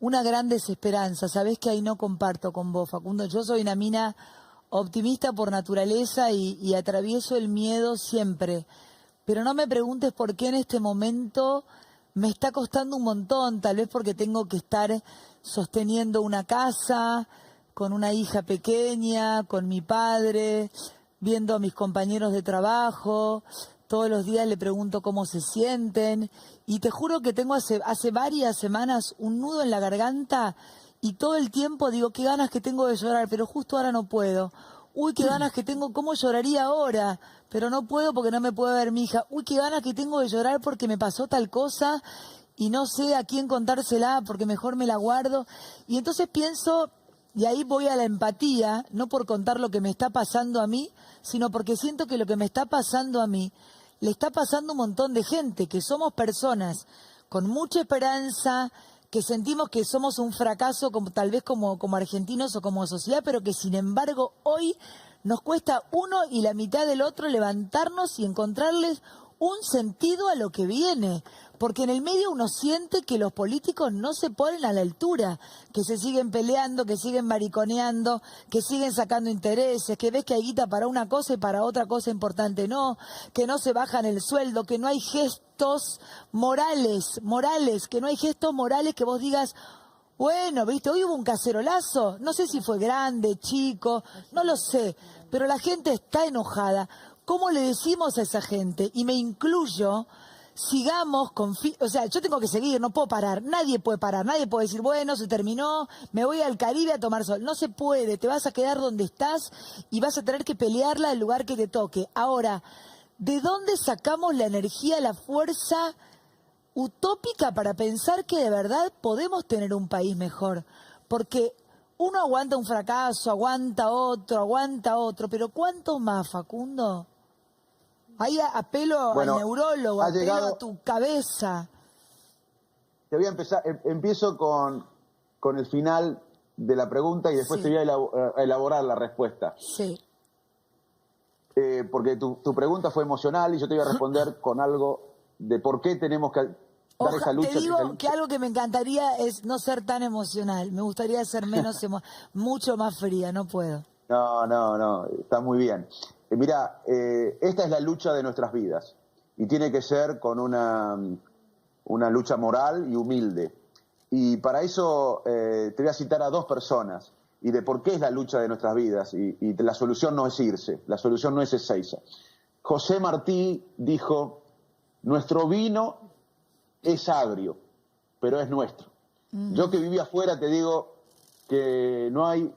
[SPEAKER 1] una gran desesperanza. Sabés que ahí no comparto con vos, Facundo. Yo soy una mina optimista por naturaleza y atravieso el miedo siempre. Pero no me preguntes por qué en este momento me está costando un montón, tal vez porque tengo que estar sosteniendo una casa, con una hija pequeña, con mi padre, viendo a mis compañeros de trabajo, todos los días le pregunto cómo se sienten, y te juro que tengo hace varias semanas un nudo en la garganta, y todo el tiempo digo, qué ganas que tengo de llorar, pero justo ahora no puedo. Uy, qué ganas que tengo, ¿cómo lloraría ahora? Pero no puedo porque no me puede ver mi hija. Uy, qué ganas que tengo de llorar porque me pasó tal cosa y no sé a quién contársela porque mejor me la guardo. Y entonces pienso, y ahí voy a la empatía, no por contar lo que me está pasando a mí, sino porque siento que lo que me está pasando a mí le está pasando a un montón de gente, que somos personas con mucha esperanza, que sentimos que somos un fracaso tal vez como argentinos o como sociedad, pero que sin embargo hoy nos cuesta uno y la mitad del otro levantarnos y encontrarles un sentido a lo que viene, porque en el medio uno siente que los políticos no se ponen a la altura, que se siguen peleando, que siguen mariconeando, que siguen sacando intereses, que ves que hay guita para una cosa y para otra cosa importante no, que no se bajan el sueldo, que no hay gestos morales, que no hay gestos morales que vos digas, bueno, viste, hoy hubo un cacerolazo, no sé si fue grande, chico, no lo sé, pero la gente está enojada. ¿Cómo le decimos a esa gente? Y me incluyo, sigamos con... O sea, yo tengo que seguir, no puedo parar, nadie puede parar, nadie puede decir, bueno, se terminó, me voy al Caribe a tomar sol. No se puede, te vas a quedar donde estás y vas a tener que pelearla al lugar que te toque. Ahora, ¿de dónde sacamos la energía, la fuerza utópica para pensar que de verdad podemos tener un país mejor? Porque uno aguanta un fracaso, aguanta otro, pero ¿cuánto más, Facundo? Ahí apelo al neurólogo, apelo a tu cabeza.
[SPEAKER 2] Te voy a empezar, empiezo con el final de la pregunta y después te voy a elaborar la respuesta.
[SPEAKER 1] Sí.
[SPEAKER 2] Porque tu pregunta fue emocional y yo te voy a responder con algo de por qué tenemos que dar esa lucha.
[SPEAKER 1] Te digo que algo que me encantaría es no ser tan emocional. Me gustaría ser menos mucho más fría, no puedo.
[SPEAKER 2] No, está muy bien. Mira, esta es la lucha de nuestras vidas y tiene que ser con una lucha moral y humilde. Y para eso te voy a citar a dos personas y de por qué es la lucha de nuestras vidas y la solución no es irse, la solución no es Ezeiza. José Martí dijo, nuestro vino es agrio, pero es nuestro. Yo que viví afuera te digo que no hay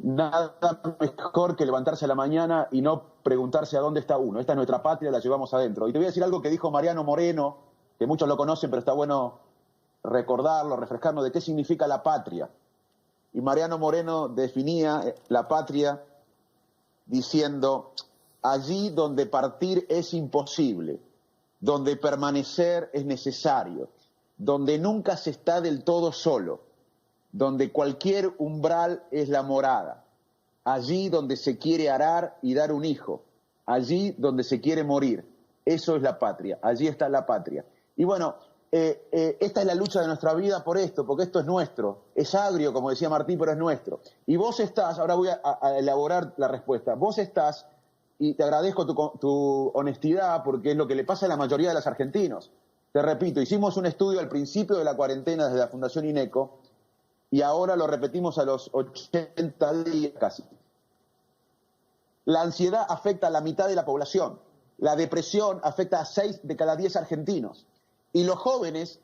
[SPEAKER 2] nada mejor que levantarse a la mañana y no preguntarse a dónde está uno. Esta es nuestra patria, la llevamos adentro. Y te voy a decir algo que dijo Mariano Moreno, que muchos lo conocen, pero está bueno recordarlo, refrescarnos de qué significa la patria. Y Mariano Moreno definía la patria diciendo, allí donde partir es imposible, donde permanecer es necesario, donde nunca se está del todo solo, donde cualquier umbral es la morada, allí donde se quiere arar y dar un hijo, allí donde se quiere morir. Eso es la patria, allí está la patria. Y bueno, esta es la lucha de nuestra vida por esto, porque esto es nuestro. Es agrio, como decía Martí, pero es nuestro. Y vos estás, ahora voy a elaborar la respuesta, vos estás, y te agradezco tu honestidad, porque es lo que le pasa a la mayoría de los argentinos. Te repito, hicimos un estudio al principio de la cuarentena desde la Fundación INECO, y ahora lo repetimos a los 80 días casi. La ansiedad afecta a la mitad de la población. La depresión afecta a 6 de cada 10 argentinos. Y los jóvenes,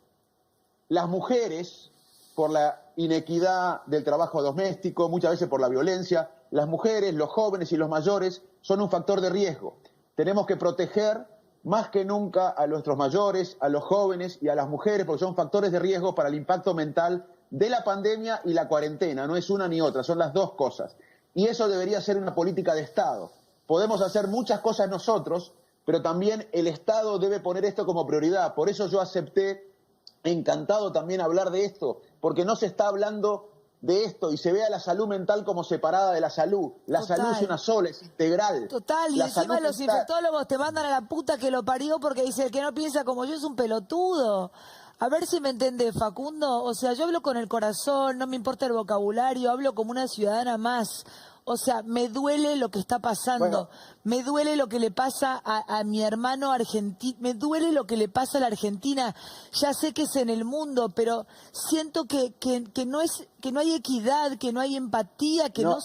[SPEAKER 2] las mujeres, por la inequidad del trabajo doméstico, muchas veces por la violencia, las mujeres, los jóvenes y los mayores son un factor de riesgo. Tenemos que proteger más que nunca a nuestros mayores, a los jóvenes y a las mujeres, porque son factores de riesgo para el impacto mental de la pandemia y la cuarentena. No es una ni otra, son las dos cosas. Y eso debería ser una política de Estado. Podemos hacer muchas cosas nosotros, pero también el Estado debe poner esto como prioridad. Por eso yo acepté, encantado también hablar de esto, porque no se está hablando de esto y se ve a la salud mental como separada de la salud. La salud es una sola, es integral.
[SPEAKER 1] Total, y encima los infectólogos te mandan a la puta que lo parió porque dice, el que no piensa como yo es un pelotudo. A ver si me entiende, Facundo. O sea, yo hablo con el corazón, no me importa el vocabulario, hablo como una ciudadana más. O sea, me duele lo que está pasando, me duele lo que le pasa a mi hermano argentino, me duele lo que le pasa a la Argentina. Ya sé que es en el mundo, pero siento que no hay equidad, que no hay empatía, que no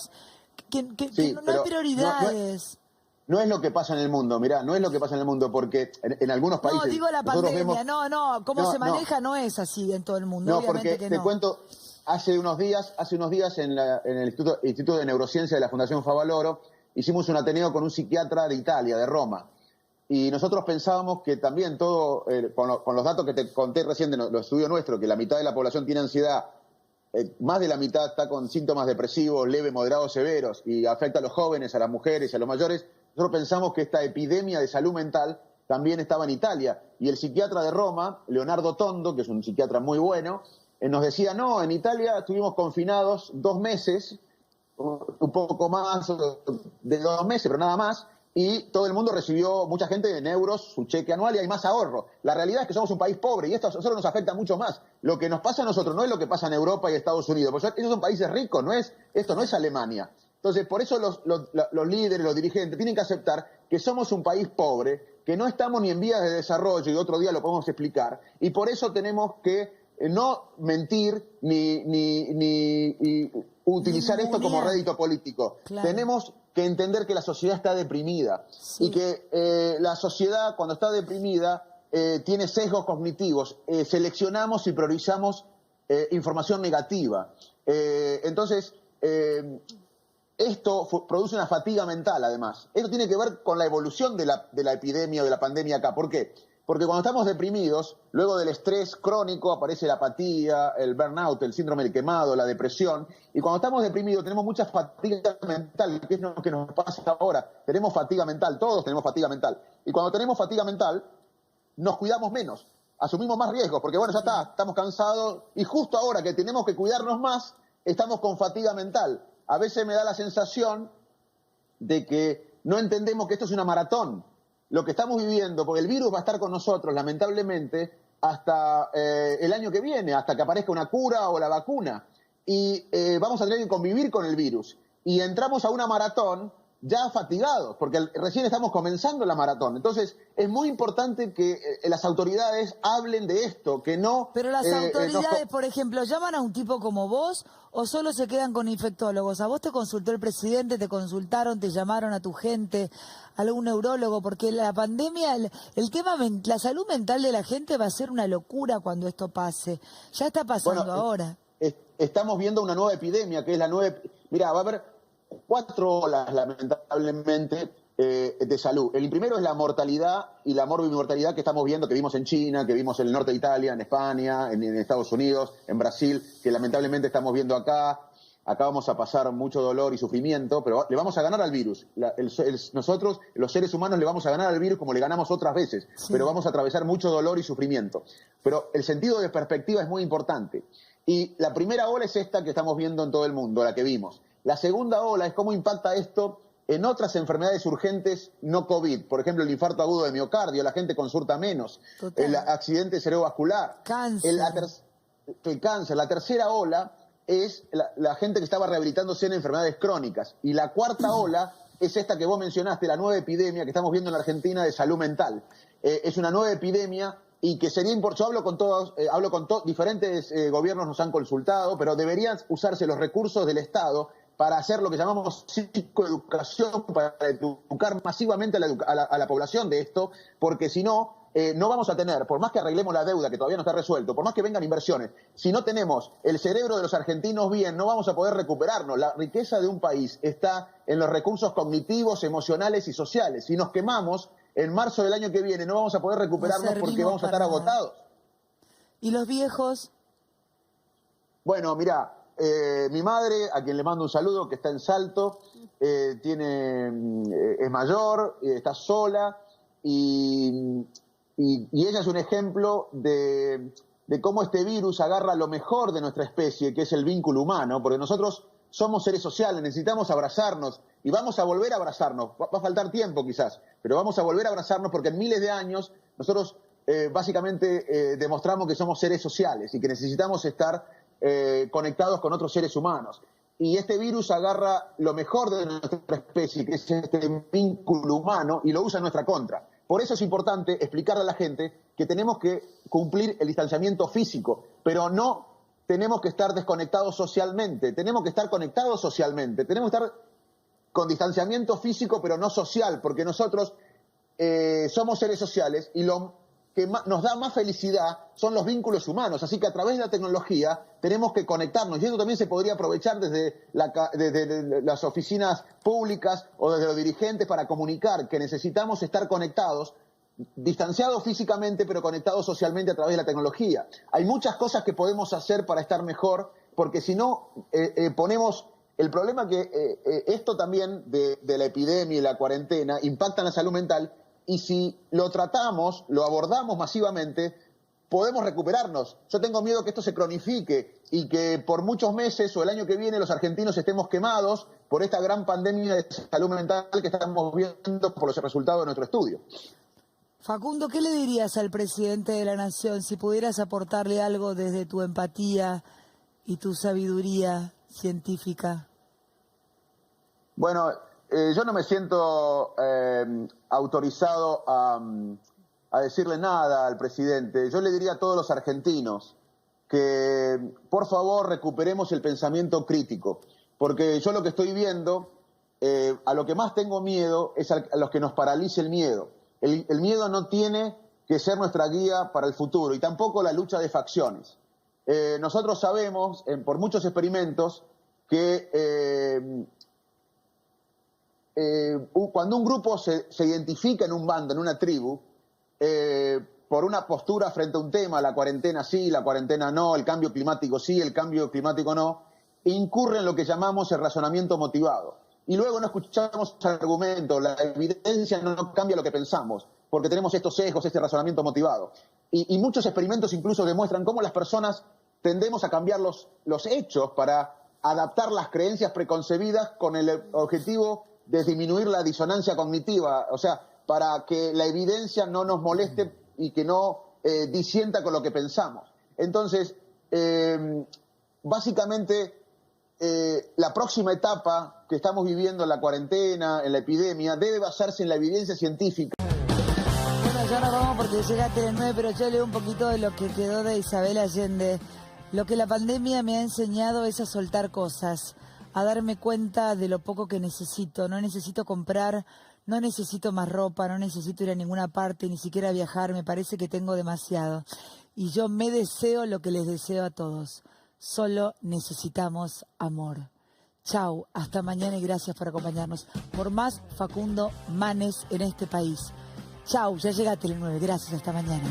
[SPEAKER 1] hay prioridades.
[SPEAKER 2] No es lo que pasa en el mundo, mirá, no es lo que pasa en el mundo, porque en algunos países...
[SPEAKER 1] No, digo la pandemia, cómo se maneja no es así en todo el mundo,
[SPEAKER 2] no,
[SPEAKER 1] obviamente
[SPEAKER 2] porque
[SPEAKER 1] que no.
[SPEAKER 2] Te cuento, hace unos días en el Instituto de Neurociencia de la Fundación Favaloro, hicimos un ateneo con un psiquiatra de Italia, de Roma, y nosotros pensábamos que también todo, con los datos que te conté recién de los estudios nuestros, que la mitad de la población tiene ansiedad, más de la mitad está con síntomas depresivos, leves, moderados, severos, y afecta a los jóvenes, a las mujeres, a los mayores. Nosotros pensamos que esta epidemia de salud mental también estaba en Italia. Y el psiquiatra de Roma, Leonardo Tondo, que es un psiquiatra muy bueno, nos decía, no, en Italia estuvimos confinados 2 meses un poco más de 2 meses, pero nada más, y todo el mundo recibió, mucha gente en euros, su cheque anual y hay más ahorro. La realidad es que somos un país pobre y esto a nosotros nos afecta mucho más. Lo que nos pasa a nosotros no es lo que pasa en Europa y Estados Unidos, porque esos son países ricos, esto no es Alemania. Entonces, por eso los líderes, los dirigentes tienen que aceptar que somos un país pobre, que no estamos ni en vías de desarrollo, y otro día lo podemos explicar, y por eso tenemos que no mentir ni utilizar esto como rédito político. Claro. Tenemos que entender que la sociedad está deprimida y que la sociedad, cuando está deprimida, tiene sesgos cognitivos. Seleccionamos y priorizamos información negativa. Entonces, esto produce una fatiga mental, además. Esto tiene que ver con la evolución de la epidemia o de la pandemia acá. ¿Por qué? Porque cuando estamos deprimidos, luego del estrés crónico aparece la apatía, el burnout, el síndrome del quemado, la depresión. Y cuando estamos deprimidos tenemos mucha fatiga mental, que es lo que nos pasa ahora. Tenemos fatiga mental, todos tenemos fatiga mental. Y cuando tenemos fatiga mental, nos cuidamos menos, asumimos más riesgos, porque bueno, ya está, estamos cansados. Y justo ahora que tenemos que cuidarnos más, estamos con fatiga mental. A veces me da la sensación de que no entendemos que esto es una maratón. Lo que estamos viviendo, porque el virus va a estar con nosotros, lamentablemente, hasta el año que viene, hasta que aparezca una cura o la vacuna. Y vamos a tener que convivir con el virus. Y entramos a una maratón ya fatigados, porque recién estamos comenzando la maratón. Entonces, es muy importante que las autoridades hablen de esto, que no...
[SPEAKER 1] Pero las autoridades, por ejemplo, ¿llaman a un tipo como vos o solo se quedan con infectólogos? ¿A vos te consultó el presidente, te consultaron, te llamaron a tu gente, algún neurólogo? Porque la pandemia, el tema, la salud mental de la gente va a ser una locura cuando esto pase. Ya está pasando ahora.
[SPEAKER 2] Estamos viendo una nueva epidemia, que es la nueva... Mirá, va a haber 4 olas, lamentablemente, de salud. El primero es la mortalidad y la morbimortalidad que estamos viendo, que vimos en China, que vimos en el norte de Italia, en España, en Estados Unidos, en Brasil, que lamentablemente estamos viendo acá. Acá vamos a pasar mucho dolor y sufrimiento, pero le vamos a ganar al virus. Nosotros, los seres humanos, le vamos a ganar al virus como le ganamos otras veces, pero vamos a atravesar mucho dolor y sufrimiento. Pero el sentido de perspectiva es muy importante. Y la primera ola es esta que estamos viendo en todo el mundo, la que vimos. La segunda ola es cómo impacta esto en otras enfermedades urgentes no COVID. Por ejemplo, el infarto agudo de miocardio, la gente consulta menos. Total. El accidente cerebrovascular.
[SPEAKER 1] Cáncer.
[SPEAKER 2] El cáncer. La tercera ola es la gente que estaba rehabilitándose en enfermedades crónicas. Y la cuarta ola es esta que vos mencionaste, la nueva epidemia que estamos viendo en la Argentina de salud mental. Es una nueva epidemia y que sería importante. Yo hablo con todos, diferentes gobiernos nos han consultado, pero deberían usarse los recursos del Estado para hacer lo que llamamos psicoeducación, para educar masivamente a la población de esto, porque si no, no vamos a tener, por más que arreglemos la deuda, que todavía no está resuelto, por más que vengan inversiones, si no tenemos el cerebro de los argentinos bien, no vamos a poder recuperarnos. La riqueza de un país está en los recursos cognitivos, emocionales y sociales. Si nos quemamos, en marzo del año que viene no vamos a poder recuperarnos porque vamos a estar agotados.
[SPEAKER 1] ¿Y los viejos?
[SPEAKER 2] Bueno, mirá, mi madre, a quien le mando un saludo, que está en Salto, es mayor, está sola y ella es un ejemplo de cómo este virus agarra lo mejor de nuestra especie, que es el vínculo humano, porque nosotros somos seres sociales, necesitamos abrazarnos y vamos a volver a abrazarnos. Va a faltar tiempo quizás, pero vamos a volver a abrazarnos porque en miles de años nosotros básicamente demostramos que somos seres sociales y que necesitamos estar conectados con otros seres humanos. Y este virus agarra lo mejor de nuestra especie, que es este vínculo humano, y lo usa en nuestra contra. Por eso es importante explicarle a la gente que tenemos que cumplir el distanciamiento físico, pero no tenemos que estar desconectados socialmente, tenemos que estar conectados socialmente, tenemos que estar con distanciamiento físico pero no social, porque nosotros somos seres sociales y lo que nos da más felicidad son los vínculos humanos, así que a través de la tecnología tenemos que conectarnos, y eso también se podría aprovechar desde las oficinas públicas o desde los dirigentes para comunicar que necesitamos estar conectados, distanciados físicamente pero conectados socialmente a través de la tecnología. Hay muchas cosas que podemos hacer para estar mejor, porque si no ponemos... El problema que esto también de la epidemia y la cuarentena impacta en la salud mental, y si lo tratamos, lo abordamos masivamente, podemos recuperarnos. Yo tengo miedo que esto se cronifique y que por muchos meses o el año que viene los argentinos estemos quemados por esta gran pandemia de salud mental que estamos viendo por los resultados de nuestro estudio.
[SPEAKER 1] Facundo, ¿qué le dirías al presidente de la Nación si pudieras aportarle algo desde tu empatía y tu sabiduría científica?
[SPEAKER 2] Bueno, yo no me siento autorizado a decirle nada al presidente. Yo le diría a todos los argentinos que por favor recuperemos el pensamiento crítico, porque yo lo que estoy viendo, a lo que más tengo miedo es a los que nos paralice el miedo. El miedo no tiene que ser nuestra guía para el futuro y tampoco la lucha de facciones. Nosotros sabemos, por muchos experimentos, que cuando un grupo se identifica en un bando, en una tribu, por una postura frente a un tema, la cuarentena sí, la cuarentena no, el cambio climático sí, el cambio climático no, incurre en lo que llamamos el razonamiento motivado. Y luego no escuchamos argumentos, la evidencia no cambia lo que pensamos, porque tenemos estos sesgos, este razonamiento motivado. Y muchos experimentos incluso demuestran cómo las personas tendemos a cambiar los hechos para adaptar las creencias preconcebidas con el objetivo de disminuir la disonancia cognitiva, o sea, para que la evidencia no nos moleste y que no disienta con lo que pensamos. Entonces, básicamente, la próxima etapa que estamos viviendo en la cuarentena, en la epidemia, debe basarse en la evidencia científica.
[SPEAKER 1] Bueno, ya nos vamos porque llega Tele9, pero yo leo un poquito de lo que quedó de Isabel Allende. Lo que la pandemia me ha enseñado es a soltar cosas, a darme cuenta de lo poco que necesito. No necesito comprar, no necesito más ropa, no necesito ir a ninguna parte, ni siquiera viajar. Me parece que tengo demasiado. Y yo me deseo lo que les deseo a todos. Solo necesitamos amor. Chau, hasta mañana y gracias por acompañarnos. Por más Facundo Manes en este país. Chau, ya llega Tele9. Gracias, hasta mañana.